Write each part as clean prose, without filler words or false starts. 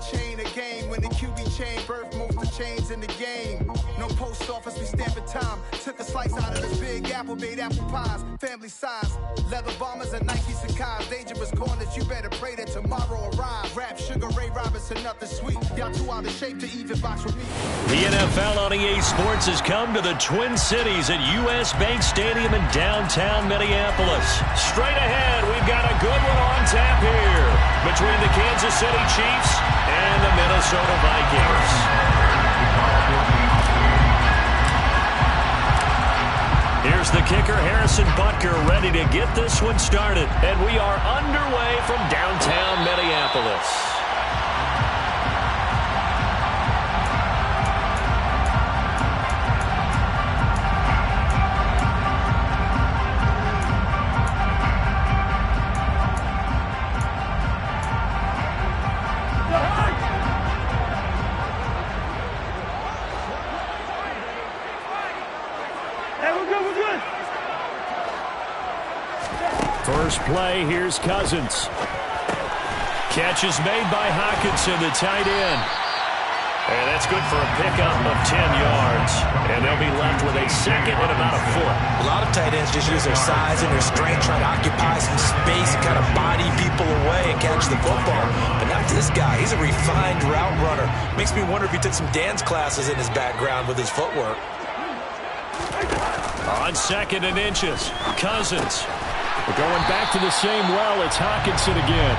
chain of game. When the QB chain birth most of chains in the game. No post office, we stamping time. Took a slice out of the big apple, made apple pies. Family size, leather bombers and Nike Sacai's. Dangerous corners, you better pray that tomorrow arrives. Rap, Sugar Ray Robinson, nothing sweet. Y'all too out of shape to even box with me. The NFL on EA Sports has come to the Twin Cities at U.S. Bank Stadium in downtown Minneapolis. Straight ahead, we've got a good one on tap here between the Kansas City Chiefs and the Minnesota Vikings. Here's the kicker, Harrison Butker, ready to get this one started. And we are underway from downtown Minneapolis. First play, here's Cousins. Catch is made by Hockenson, the tight end. And that's good for a pickup of 10 yards. And they'll be left with a second and about a foot. A lot of tight ends just use their size and their strength, trying to occupy some space and kind of body people away and catch the football. But not this guy. He's a refined route runner. Makes me wonder if he took some dance classes in his background with his footwork. On second and inches, Cousins. We're going back to the same well. It's Hockenson again.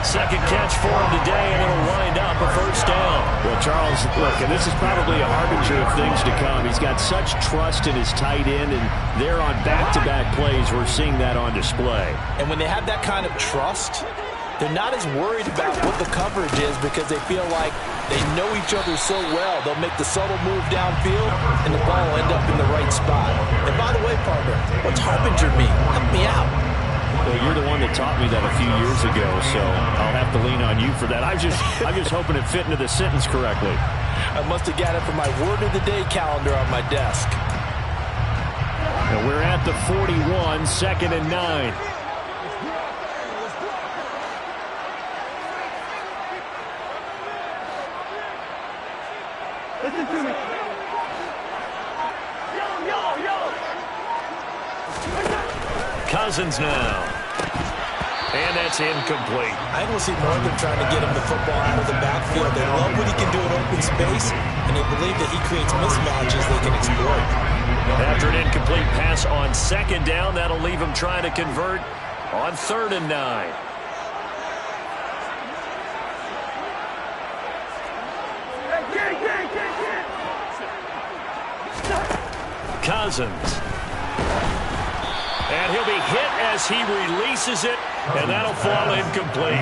Second catch for him today, and it'll wind up a first down. Well, Charles, look, and this is probably a harbinger of things to come. He's got such trust in his tight end, and they're on back-to-back plays. We're seeing that on display. And when they have that kind of trust, they're not as worried about what the coverage is because they feel like they know each other so well. They'll make the subtle move downfield, and the ball will end up in the right spot. And by the way, partner, what's harbinger mean? Help me out. Well, you're the one that taught me that a few years ago, so I'll have to lean on you for that. I'm just hoping it fit into the sentence correctly. I must have got it from my word of the day calendar on my desk. And we're at the 41, second and 9. Listen to me. Cousins now. And that's incomplete. I don't see more of them trying to get him the football out of the backfield. They love what he can do in open space, and they believe that he creates mismatches they can exploit. After an incomplete pass on second down, that'll leave him trying to convert on 3rd and 9. Cousins. And he'll be hit as he releases it, and that'll fall incomplete.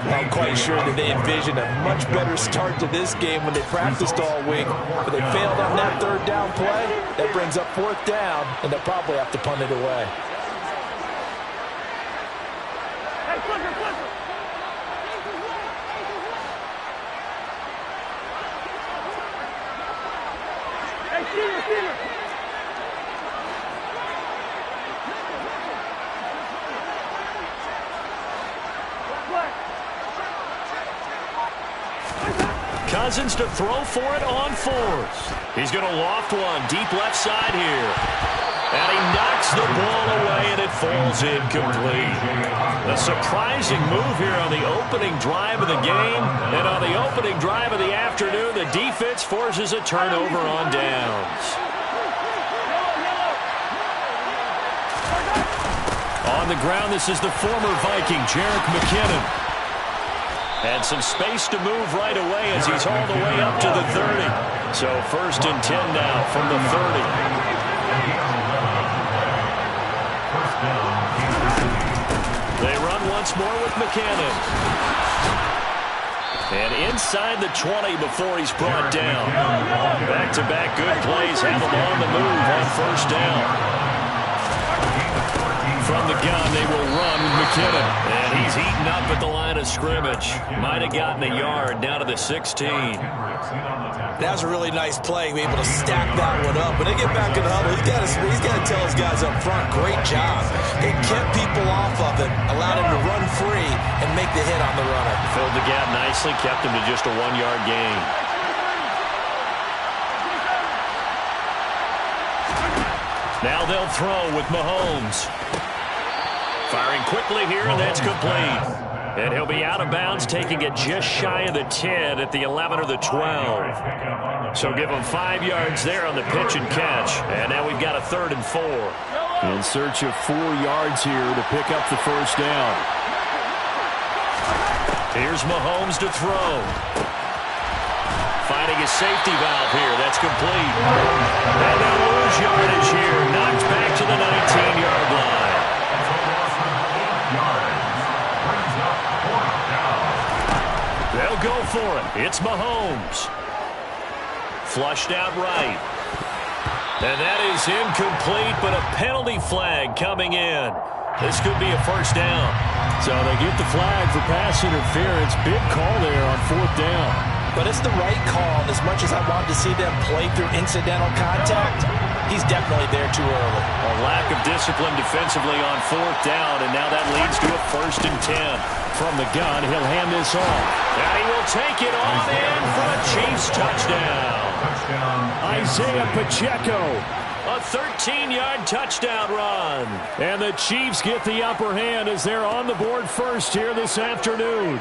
I'm quite sure that they envisioned a much better start to this game when they practiced all week, but they failed on that 3rd down play. That brings up 4th down, and they'll probably have to punt it away. Cousins to throw for it on 4th. He's going to loft one deep left side here. And he knocks the ball away, and it falls incomplete. A surprising move here on the opening drive of the game. And on the opening drive of the afternoon, the defense forces a turnover on downs. On the ground, this is the former Viking, Jerick McKinnon. And some space to move right away as he's all the way up to the 30. So 1st and 10 now from the 30. They run once more with McKinnon. And inside the 20 before he's brought down. Back-to-back good plays have him on the move on 1st down. From the gun, they will run with McKinnon. And he's eaten up at the line of scrimmage. Might have gotten a yard down to the 16. That was a really nice play. Be able to stack that one up. When they get back in the huddle, he's got to tell his guys up front, great job. They kept people off of him, allowed him to run free and make the hit on the runner. Filled the gap nicely, kept him to just a 1-yard gain. Now they'll throw with Mahomes. Firing quickly here, and that's complete. And he'll be out of bounds, taking it just shy of the 10 at the 11 or the 12. So give him 5 yards there on the pitch and catch. And now we've got a 3rd and 4. In search of 4 yards here to pick up the first down. Here's Mahomes to throw. Finding a safety valve here. That's complete. And they'll lose yardage here. Knocked back to the 19-yard line. They'll go for it. It's Mahomes. Flushed out right. And that is incomplete, but a penalty flag coming in. This could be a first down. So they get the flag for pass interference. Big call there on 4th down. But it's the right call. As much as I wanted to see them play through incidental contact, he's definitely there too early. A lack of discipline defensively on 4th down, and now that leads to a 1st and 10. From the gun, he'll hand this off. And he will take it on in for a Chiefs touchdown. Isaiah Pacheco. A 13-yard touchdown run. And the Chiefs get the upper hand as they're on the board first here this afternoon.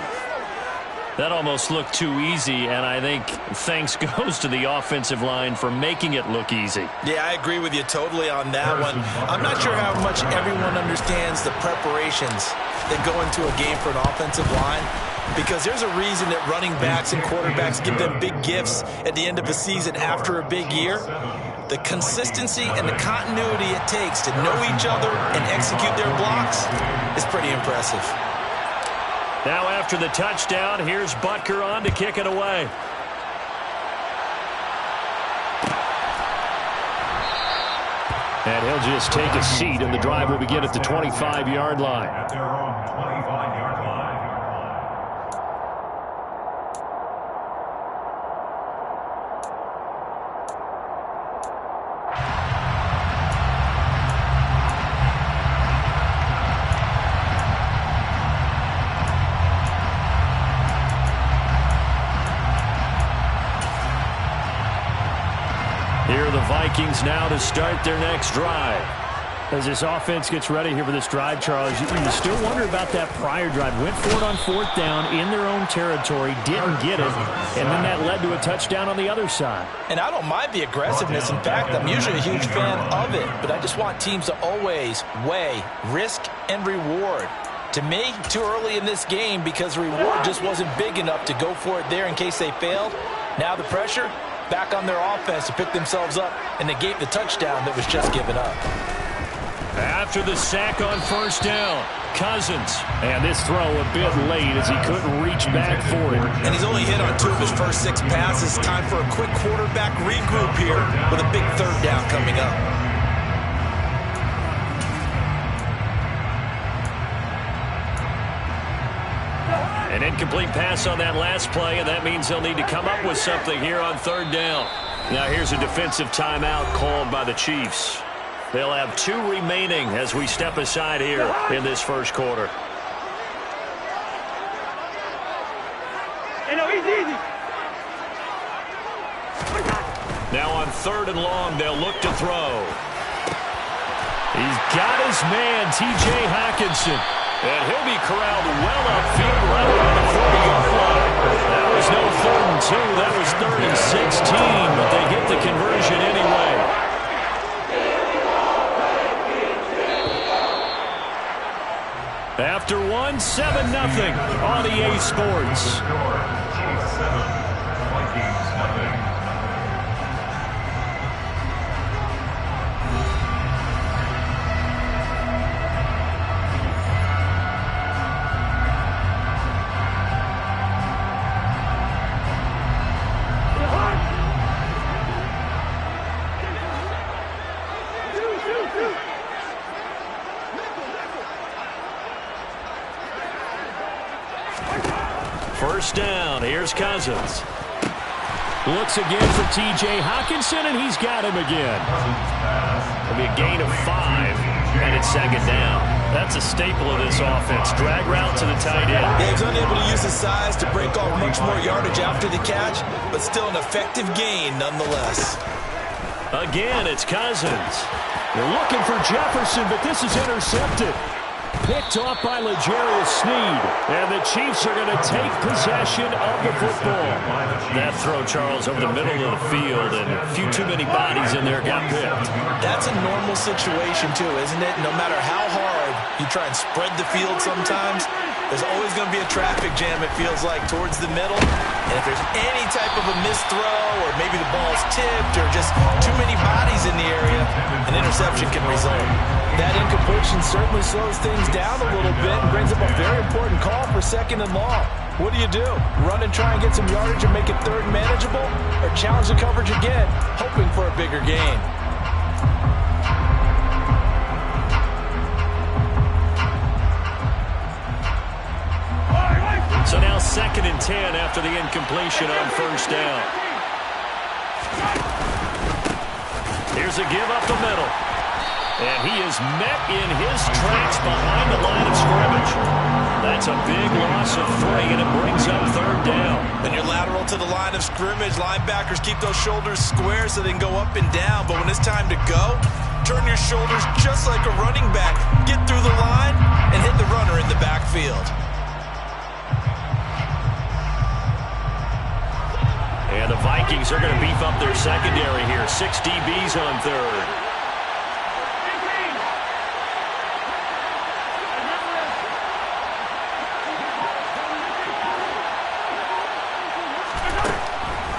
That almost looked too easy, and I think thanks goes to the offensive line for making it look easy. Yeah, I agree with you totally on that one. I'm not sure how much everyone understands the preparations that go into a game for an offensive line, because there's a reason that running backs and quarterbacks give them big gifts at the end of a season after a big year. The consistency and the continuity it takes to know each other and execute their blocks is pretty impressive. Now after the touchdown, here's Butker on to kick it away. And he'll just take a seat, and the drive will begin at the 25-yard line. At their own 25-yard line. Here are the Vikings now to start their next drive. As this offense gets ready here for this drive, Charles, you still wonder about that prior drive. Went for it on 4th down in their own territory, didn't get it, and then that led to a touchdown on the other side. And I don't mind the aggressiveness. In fact, I'm usually a huge fan of it, but I just want teams to always weigh risk and reward. To me, too early in this game because the reward just wasn't big enough to go for it there in case they failed. Now the pressure back on their offense to pick themselves up and negate the touchdown that was just given up. After the sack on 1st down, Cousins. And this throw a bit late as he couldn't reach back for it. And he's only hit on 2 of his first 6 passes. Time for a quick quarterback regroup here with a big 3rd down coming up. An incomplete pass on that last play, and that means they'll need to come up with something here on 3rd down. Now here's a defensive timeout called by the Chiefs. They'll have 2 remaining as we step aside here in this first quarter. Now on 3rd and long, they'll look to throw. He's got his man, T.J. Hockenson. And he'll be corralled well upfield right around the 40-yard line. That was no 3rd and 2. That was 3rd and 16, but they get the conversion anyway. After 1, 7-0 on EA Sports. Chiefs 7, Vikings nothing. First down, here's Cousins. Looks again for T.J. Hockenson, and he's got him again. It'll be a gain of 5, and it's 2nd down. That's a staple of this offense. Drag route to the tight end. Yeah, he's unable to use his size to break off much more yardage after the catch, but still an effective gain nonetheless. Again, it's Cousins. They're looking for Jefferson, but this is intercepted. Picked off by L'Jarius Sneed. And the Chiefs are going to take possession of the football. That throw, Charles, over the middle of the field, and a few too many bodies in there got picked. That's a normal situation, too, isn't it? No matter how hard you try and spread the field sometimes, there's always going to be a traffic jam, it feels like, towards the middle. And if there's any type of a missed throw, or maybe the ball's tipped, or just too many bodies in the area, an interception can result. That incompletion certainly slows things down a little bit and brings up a very important call for 2nd and long. What do? Run and try and get some yardage and make it 3rd and manageable? Or challenge the coverage again, hoping for a bigger gain? So now 2nd and 10 after the incompletion on 1st down. Here's a give up the middle. And he is met in his tracks behind the line of scrimmage. That's a big loss of 3, and it brings up 3rd down. When you're lateral to the line of scrimmage, linebackers keep those shoulders square so they can go up and down. But when it's time to go, turn your shoulders just like a running back. Get through the line and hit the runner in the backfield. And the Vikings are going to beef up their secondary here. 6 DBs on 3rd.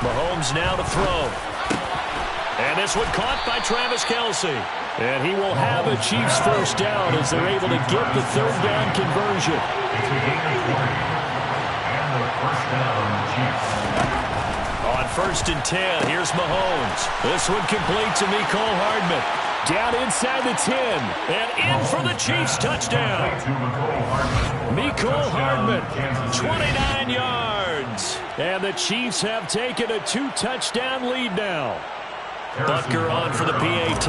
Mahomes now to throw. And this one caught by Travis Kelce. And he will have a Chiefs 1st down as they're able to get the 3rd down conversion. It's a gain of 20. And the 1st down, Chiefs. On 1st and 10, here's Mahomes. This one complete to Mecole Hardman. Down inside the 10. And in for the Chiefs touchdown. Mecole Hardman, 29 yards. And the Chiefs have taken a 2-touchdown lead now. Butker on for the PAT.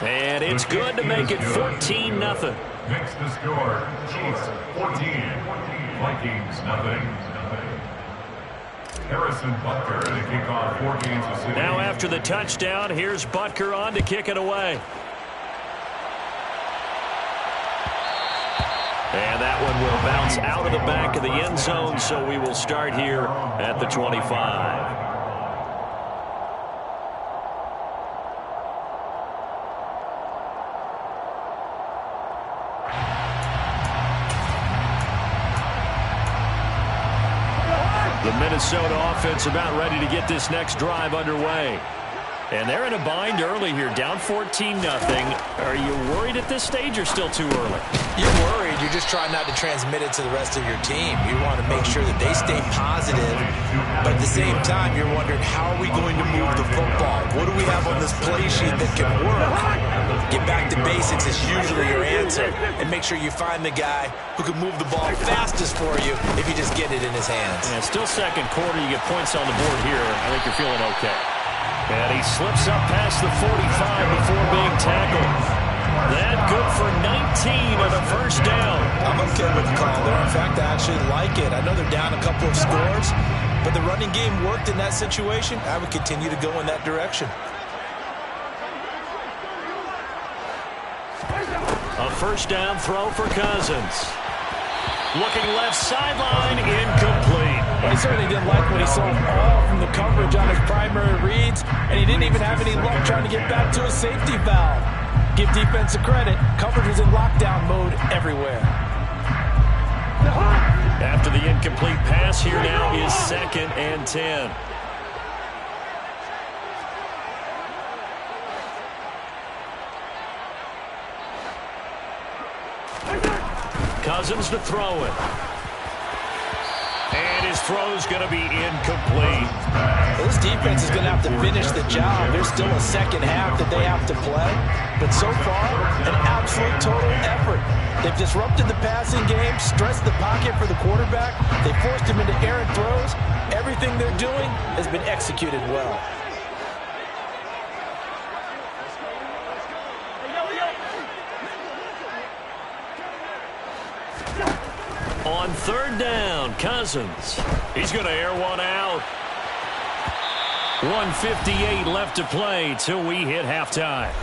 And it's good to make it 14-0. Makes the score. Chiefs 14. Vikings nothing. Harrison Butker to kick off 4 Kansas City. Now after the touchdown, here's Butker on to kick it away. And that one will bounce out of the back of the end zone, so we will start here at the 25. The Minnesota offense about ready to get this next drive underway. And they're in a bind early here, down 14-0. Are you worried at this stage or still too early? You're worried. You're just trying not to transmit it to the rest of your team. You want to make sure that they stay positive, but at the same time, you're wondering, how are we going to move the football? What do we have on this play sheet that can work? Get back to basics is usually your answer, and make sure you find the guy who can move the ball fastest for you if you just get it in his hands. Yeah, still 2nd quarter. You get points on the board here. I think you're feeling okay. And he slips up past the 45 before being tackled. That good for 19 and a 1st down. I'm okay with the call there. In fact, I actually like it. I know they're down a couple of scores, but the running game worked in that situation. I would continue to go in that direction. A 1st down throw for Cousins. Looking left sideline, incomplete. Well, he certainly didn't like what he saw all from the coverage on his primary reads, and he didn't even have any luck trying to get back to his safety valve. Give defense a credit. Coverage was in lockdown mode everywhere. After the incomplete pass, here now is 2nd and 10. Cousins to throw it. And his throw's going to be incomplete. This defense is going to have to finish the job. There's still a 2nd half that they have to play. But so far, an absolute total effort. They've disrupted the passing game, stressed the pocket for the quarterback. They forced him into errant throws. Everything they're doing has been executed well. third down, Cousins. He's going to air one out. 1:58 left to play till we hit halftime.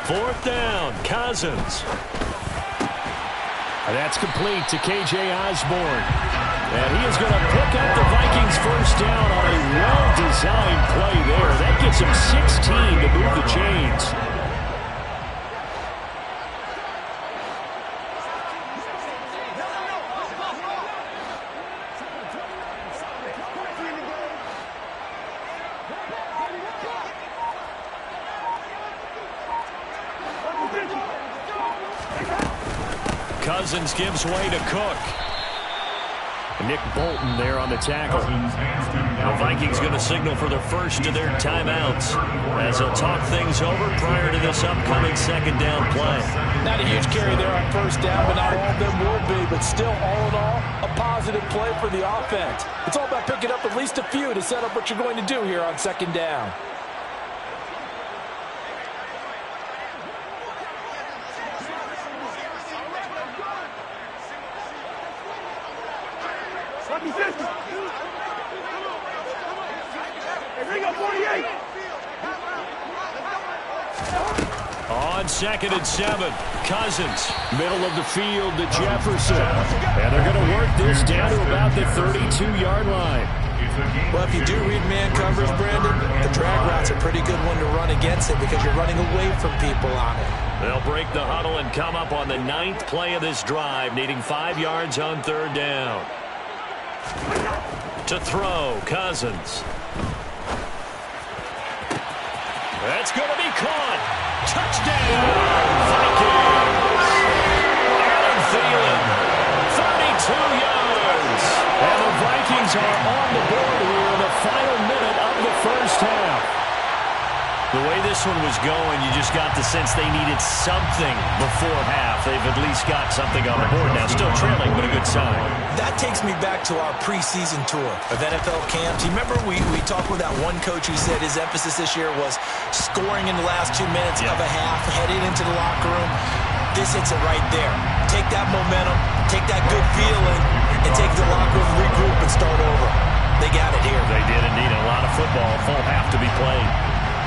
Fourth down, Cousins. And that's complete to K.J. Osborne. And he is going to pick up the Vikings first down on a well-designed play there. That gets him 16 to move the chains. Cousins gives way to Cook. Nick Bolton there on the tackle. The Vikings going to signal for the first of their timeouts as they'll talk things over prior to this upcoming second down play. Not a huge carry there on first down, but not all of them will be. But still, all in all, a positive play for the offense. It's all about picking up at least a few to set up what you're going to do here on second down. On 2nd and 7, Cousins, middle of the field to Jefferson. And they're going to work this down to about the 32-yard line. Well, if you do read man coverage, Brandon, the drag route's a pretty good one to run against it because you're running away from people on it. They'll break the huddle and come up on the 9th play of this drive, needing 5 yards on third down. To throw, Cousins. That's going to be caught. Touchdown, Vikings. Adam Thielen, 32 yards. And the Vikings are on the board here in the final minute of the first half. The way this one was going, you just got the sense they needed something before half. They've at least got something on the board now. Still trailing, but a good sign. That takes me back to our preseason tour of NFL camps. You remember we talked with that one coach who said his emphasis this year was scoring in the last 2 minutes of a half, heading into the locker room. This hits it right there. Take that momentum, take that good feeling, and take the locker room, regroup, and start over. They got it here. They did indeed. A lot of football, full half to be played.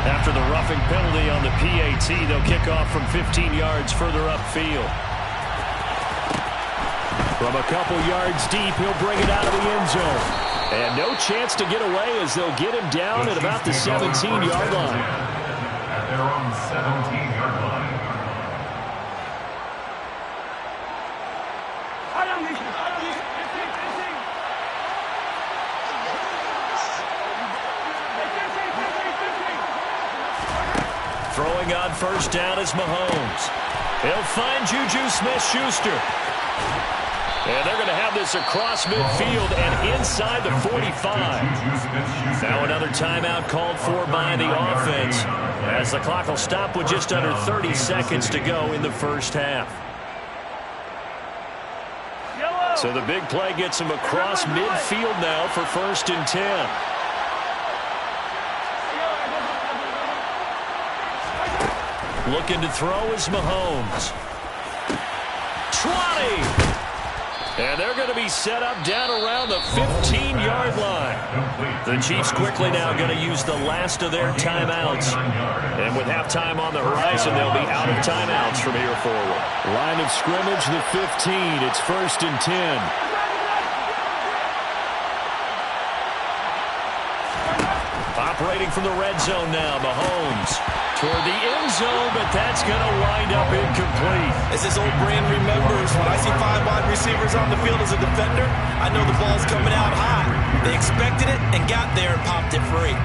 After the roughing penalty on the PAT, they'll kick off from 15 yards further upfield. From a couple yards deep, he'll bring it out of the end zone. And no chance to get away as they'll get him down at about the 17-yard line. At their own 17-yard line. Throwing on first down is Mahomes. He'll find Juju Smith-Schuster. And they're going to have this across midfield and inside the 45. Now another timeout called for by the offense as the clock will stop with just under 30 seconds to go in the first half. So the big play gets him across midfield now for 1st and 10. Looking to throw is Mahomes. 20! And they're going to be set up down around the 15-yard line. The Chiefs quickly now going to use the last of their timeouts. And with halftime on the horizon, they'll be out of timeouts from here forward. Line of scrimmage, the 15. It's 1st and 10. Operating from the red zone now, Mahomes. Toward the end zone, but that's going to wind up incomplete. As this old brain remembers, when I see 5 wide receivers on the field as a defender, I know the ball's coming out hot. They expected it and got there and popped it free.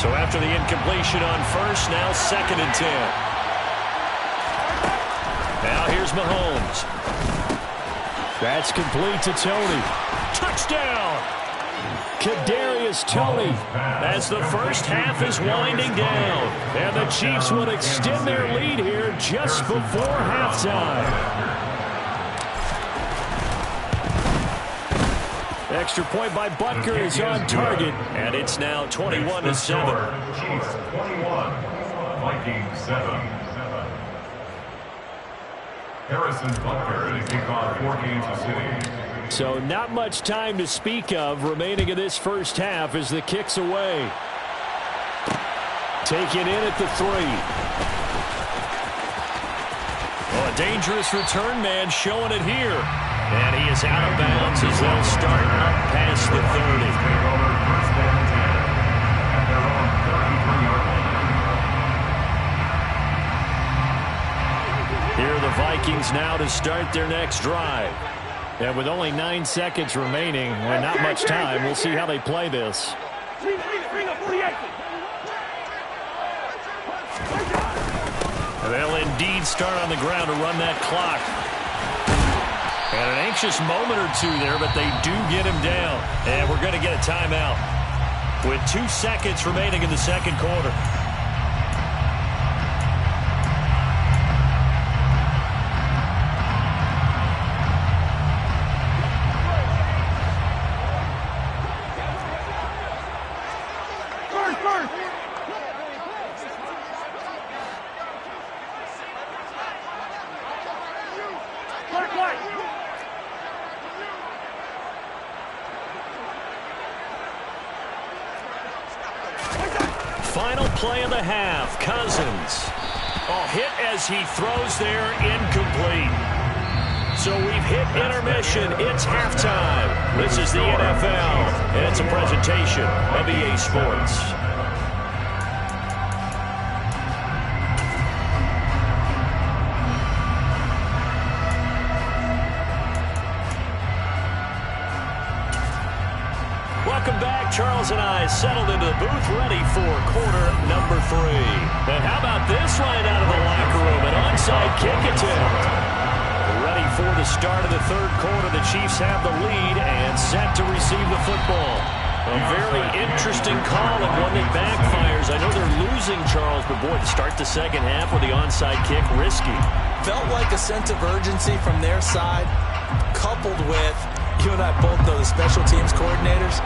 So after the incompletion on first, now 2nd and 10. Now here's Mahomes. That's complete to Tony. Touchdown! Kadarius Toney as the first half is winding down. And the Chiefs will extend their lead here just before halftime. Extra point by Butker is on target, and it's now 21-7. Chiefs 21, Vikings 7. Harrison Butker to kick off for Kansas City. So not much time to speak of remaining in this first half as the kick's away. Taken in at the 3. Oh, a dangerous return man showing it here. And he is out of bounds as they'll start up past the 30. Here are the Vikings now to start their next drive. And with only 9 seconds remaining, and not much time, we'll see how they play this. They'll indeed start on the ground to run that clock. And an anxious moment or two there, but they do get him down. And we're going to get a timeout with 2 seconds remaining in the second quarter. Final play of the half. Cousins. Hit as he throws there, incomplete. So we've hit intermission. It's halftime. This is the NFL, and it's a presentation of EA Sports. Welcome back. Charles and I settled into the booth, ready for quarter number 3. And how about this line out of the locker room? An onside kick attempt. Ready for the start of the third quarter. The Chiefs have the lead and set to receive the football. A very interesting call and one that backfires. I know they're losing, Charles, but boy, to start the second half with the onside kick, risky. Felt like a sense of urgency from their side, coupled with, you and I both know the special teams coordinators.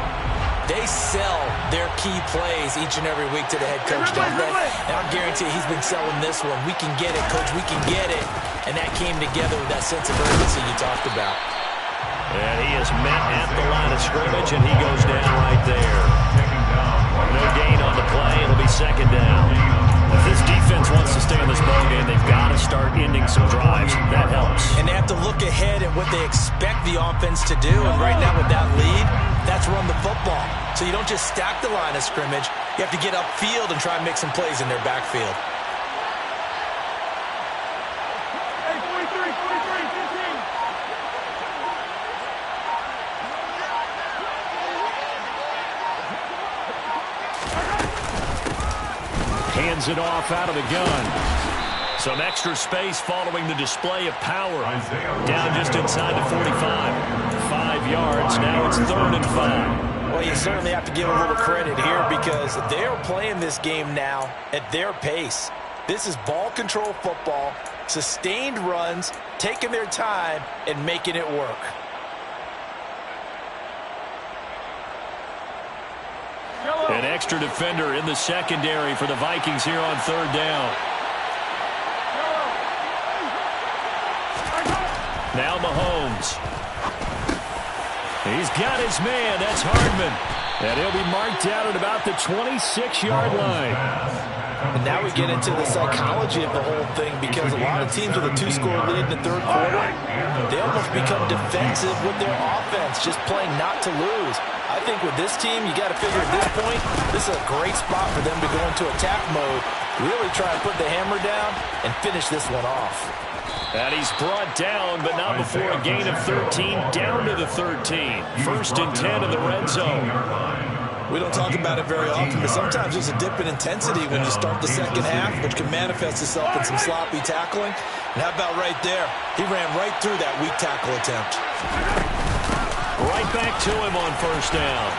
They sell their key plays each and every week to the head coach, don't they? And I guarantee he's been selling this one. We can get it, coach, we can get it. And that came together with that sense of urgency you talked about. And he is met at the line of scrimmage, and he goes down right there. No gain on the play. It'll be second down. If this defense wants to stay in this ballgame, they've got to start ending some drives. That helps. And they have to look ahead at what they expect the offense to do. And right now with that lead, that's run the football. So you don't just stack the line of scrimmage. You have to get upfield and try and make some plays in their backfield. Hands it off out of the gun. Some extra space following the display of power. Down just inside the 45. 5 yards. Now it's 3rd and 5. Well, you certainly have to give a little credit here because they're playing this game now at their pace. This is ball control football, sustained runs, taking their time, and making it work. An extra defender in the secondary for the Vikings here on 3rd down. Now Mahomes. He's got his man. That's Hardman. And he'll be marked out at about the 26-yard line. And now we get into the psychology of the whole thing because a lot of teams with a 2-score lead in the third quarter, they almost become defensive with their offense, just playing not to lose. I think with this team, you got to figure at this point, this is a great spot for them to go into attack mode, really try and put the hammer down and finish this one off. And he's brought down, but not before a gain of 13, down to the 13. 1st and 10 in the red zone. We don't talk about it very often, but sometimes there's a dip in intensity when you start the second half, which can manifest itself in some sloppy tackling. And how about right there? He ran right through that weak tackle attempt. Right back to him on first down.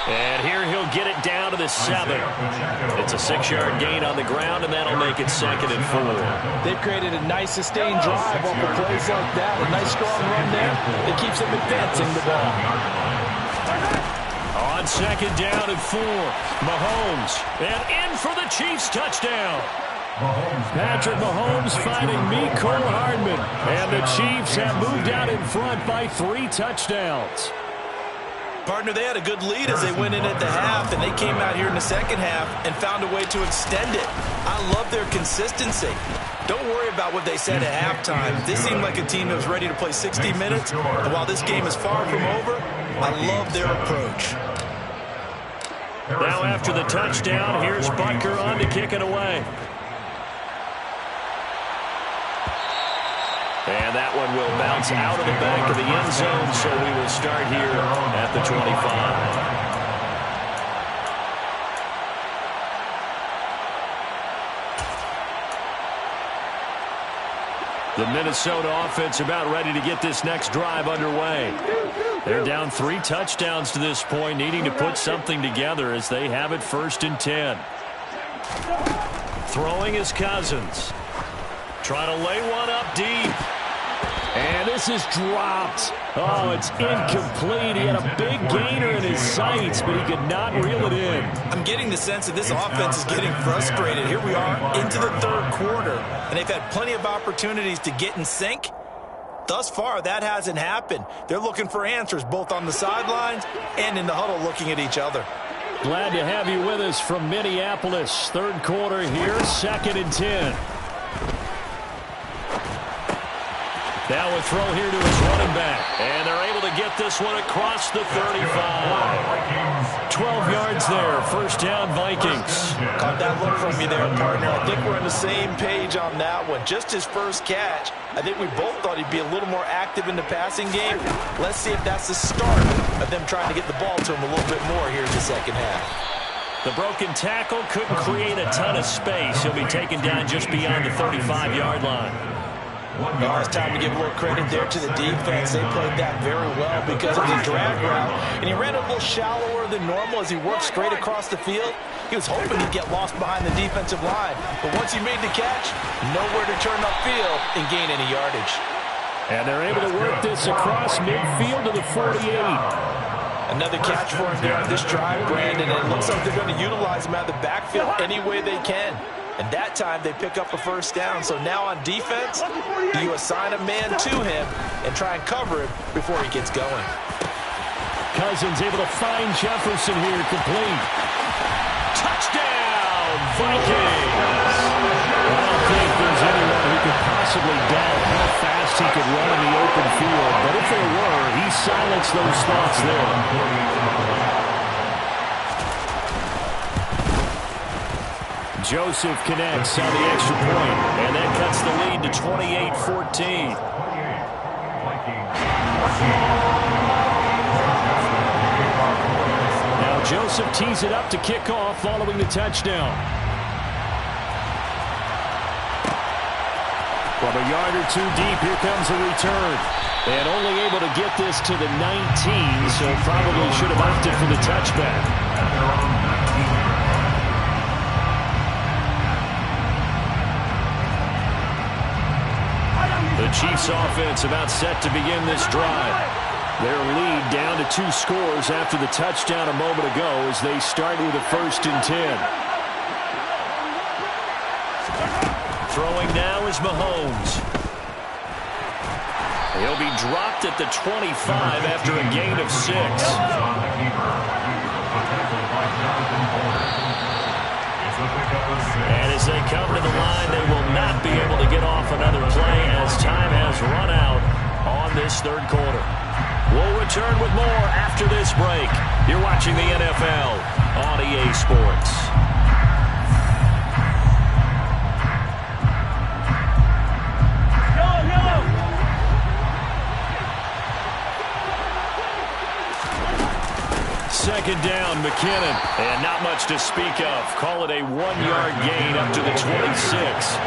And here he'll get it down to the 7. It's a 6-yard gain on the ground, and that'll make it 2nd and 4. They've created a nice sustained drive off of plays like that. A nice strong run there that keeps them advancing the ball. On 2nd down and 4, Mahomes, and in for the Chiefs touchdown. Patrick Mahomes finding Mecole Hardman, and the Chiefs have moved out in front by 3 touchdowns. Partner, they had a good lead as they went in at the half, and they came out here in the second half and found a way to extend it. I love their consistency. Don't worry about what they said at halftime. This seemed like a team that was ready to play 60 minutes, and while this game is far from over, I love their approach. Now after the touchdown, here's Butker on to kick it away. And that one will bounce out of the back of the end zone, so we will start here at the 25. The Minnesota offense about ready to get this next drive underway. They're down 3 touchdowns to this point, needing to put something together as they have it 1st and 10. Throwing is Cousins. Trying to lay one up deep. And this is dropped. Oh, it's incomplete. He had a big gainer in his sights, but he could not reel it in. I'm getting the sense that this offense is getting frustrated. Here we are into the 3rd quarter, and they've had plenty of opportunities to get in sync. Thus far, that hasn't happened. They're looking for answers both on the sidelines and in the huddle looking at each other. Glad to have you with us from Minneapolis. 3rd quarter here, 2nd and 10. Now a throw here to his running back. And they're able to get this one across the 35. 12 yards there. 1st down, Vikings. Caught that look from you there, partner. I think we're on the same page on that one. Just his first catch. I think we both thought he'd be a little more active in the passing game. Let's see if that's the start of them trying to get the ball to him a little bit more here in the second half. The broken tackle couldn't create a ton of space. He'll be taken down just beyond the 35-yard line. Now it's time to give a little credit there to the defense. They played that very well because of the drag route. And he ran a little shallower than normal as he worked straight across the field. He was hoping he'd get lost behind the defensive line. But once he made the catch, nowhere to turn upfield and gain any yardage. And they're able to work this across midfield to the 48. Another catch for him there on this drive, Brandon. And it looks like they're going to utilize him out of the backfield any way they can. And that time they pick up a 1st down. So now on defense, do you assign a man to him and try and cover him before he gets going? Cousins able to find Jefferson here, complete. Touchdown, Vikings! I don't think there's anyone who could possibly doubt how fast he could run in the open field. But if there were, he silenced those thoughts there. Joseph connects on the extra point, and that cuts the lead to 28-14. Now Joseph tees it up to kick off following the touchdown. From a yard or 2 deep, here comes a return. And only able to get this to the 19, so probably should have opted for the touchback. The Chiefs offense about set to begin this drive. Their lead down to 2 scores after the touchdown a moment ago as they start with a 1st and 10. Throwing now is Mahomes. He'll be dropped at the 25 after a gain of 6. And as they come to the line, they will not be able to get off another play as time has run out on this 3rd quarter. We'll return with more after this break. You're watching the NFL on EA Sports. Second down, McKinnon. And not much to speak of. Call it a 1-yard gain up to the 26.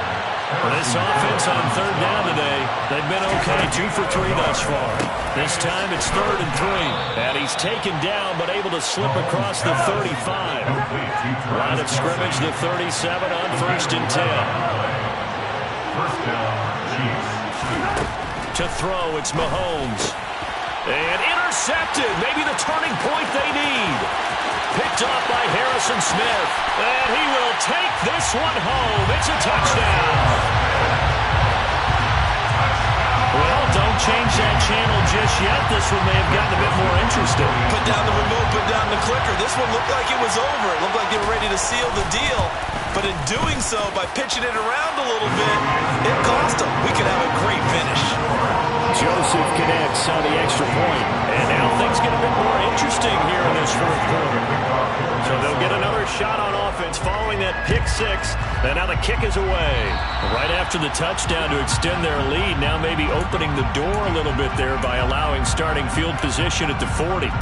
This offense on third down today, they've been okay, 2 for 3 thus far. This time it's 3rd and 3. And he's taken down but able to slip across the 35. Line of scrimmage, the 37 on 1st and 10. First down, Chiefs. To throw, it's Mahomes. And intercepted, maybe the turning point they need. Picked off by Harrison Smith. And he will take this one home. It's a touchdown. Well, don't change that channel just yet. This one may have gotten a bit more interesting. Put down the remote, put down the clicker. This one looked like it was over. It looked like they were ready to seal the deal. But in doing so, by pitching it around a little bit, it cost them. We could have a great finish. Joseph connects on the extra point. And now things get a bit more interesting here in this 4th quarter. So they'll get another shot on offense following that pick 6. And now the kick is away. Right after the touchdown to extend their lead, now maybe opening the door a little bit there by allowing starting field position at the 40.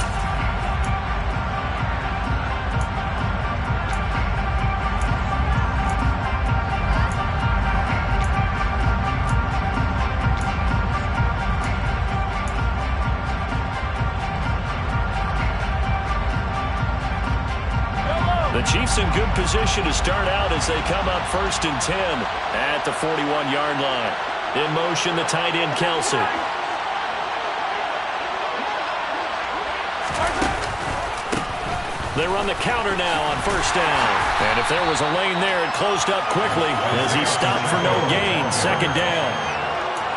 The Chiefs in good position to start out as they come up 1st and 10 at the 41-yard line. In motion, the tight end, Kelsey. They run the counter now on 1st down. And if there was a lane there, it closed up quickly as he stopped for no gain. 2nd down.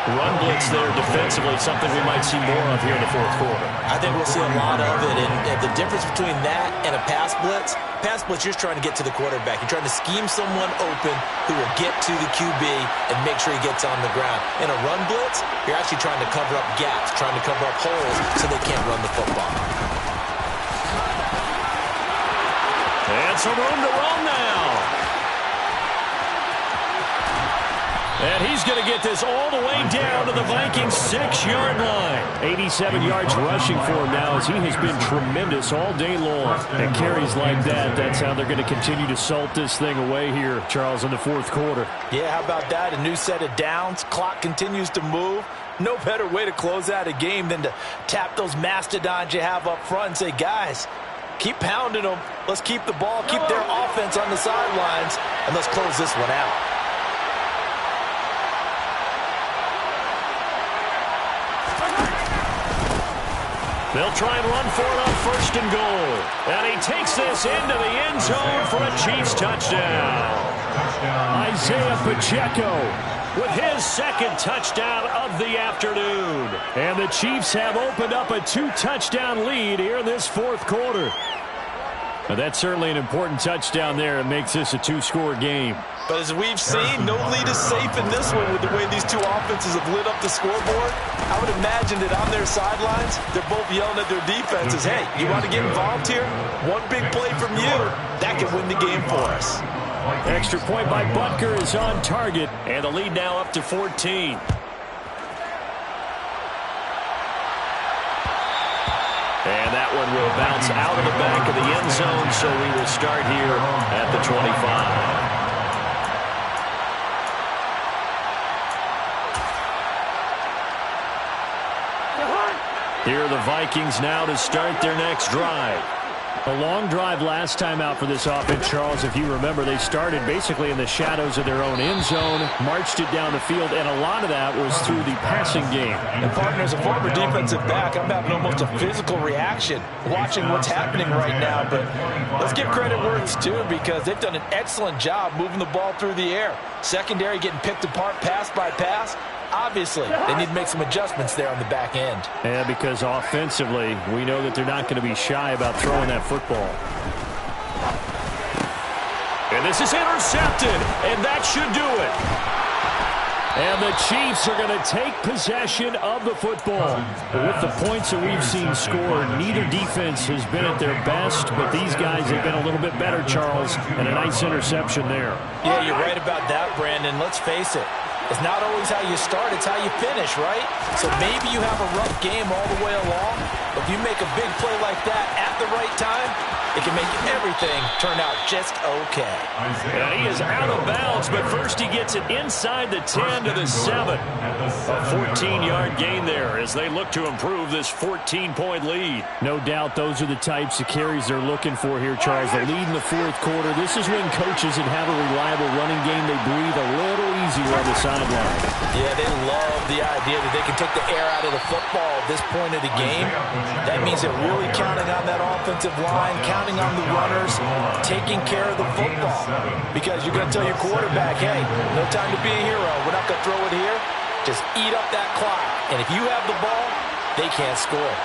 Run blitz there defensively, something we might see more of here in the 4th quarter. I think we'll see a lot of it. And the difference between that and a pass blitz, you're just trying to get to the quarterback. You're trying to scheme someone open who will get to the QB and make sure he gets on the ground. In a run blitz, you're actually trying to cover up gaps, trying to cover up holes so they can't run the football. And some room to roam now. And he's going to get this all the way down to the Vikings' 6-yard line. 87 yards rushing for him now as he has been tremendous all day long. And carries like that, that's how they're going to continue to salt this thing away here, Charles, in the 4th quarter. Yeah, how about that? A new set of downs. Clock continues to move. No better way to close out a game than to tap those mastodons you have up front and say, guys, keep pounding them. Let's keep the ball, keep their offense on the sidelines, and let's close this one out. They'll try and run for it on 1st and goal. And he takes this into the end zone for a Chiefs touchdown. Isaiah Pacheco with his 2nd touchdown of the afternoon. And the Chiefs have opened up a 2-touchdown lead here in this 4th quarter. Now that's certainly an important touchdown there. It makes this a 2-score game. But as we've seen, no lead is safe in this one with the way these two offenses have lit up the scoreboard. I would imagine that on their sidelines, they're both yelling at their defenses, hey, you want to get involved here? One big play from you, that can win the game for us. Extra point by Butker is on target, and the lead now up to 14. And that one will bounce out of the back of the end zone, so we will start here at the 25. Here are the Vikings now to start their next drive. A long drive last time out for this offense, Charles. If you remember, they started basically in the shadows of their own end zone, marched it down the field, and a lot of that was through the passing game. And, partner, as a former defensive back, I'm having almost a physical reaction watching what's happening right now. But let's give credit where it's due because they've done an excellent job moving the ball through the air. Secondary getting picked apart pass by pass. Obviously, they need to make some adjustments there on the back end. Yeah, because offensively, we know that they're not going to be shy about throwing that football. And this is intercepted, and that should do it. And the Chiefs are going to take possession of the football. With the points that we've seen scored, neither defense has been at their best, but these guys have been a little bit better, Charles, and a nice interception there. Yeah, you're right about that, Brandon. Let's face it. It's not always how you start, it's how you finish, right? So maybe you have a rough game all the way along, If you make a big play like that at the right time, it can make everything turn out just okay. And he is out of bounds, but first he gets it inside the 10 to the 7. A 14-yard gain there as they look to improve this 14-point lead. No doubt those are the types of carries they're looking for here, Charles. The lead in the fourth quarter. This is when coaches that have a reliable running game, they breathe a little easier on the sideline. Yeah, they love the idea that they can take the air out of the football at this point of the game. That means they're really counting on that offensive line, counting on the runners, taking care of the football. Because you're going to tell your quarterback, hey, no time to be a hero. We're not going to throw it here. Just eat up that clock. And if you have the ball, they can't score.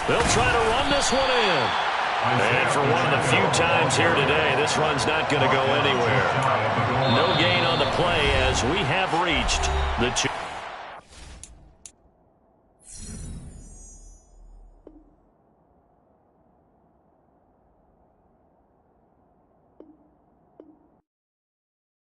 They'll try to run this one in. And for one of the few times here today, this run's not going to go anywhere. No gain on the play as we have reached the 2.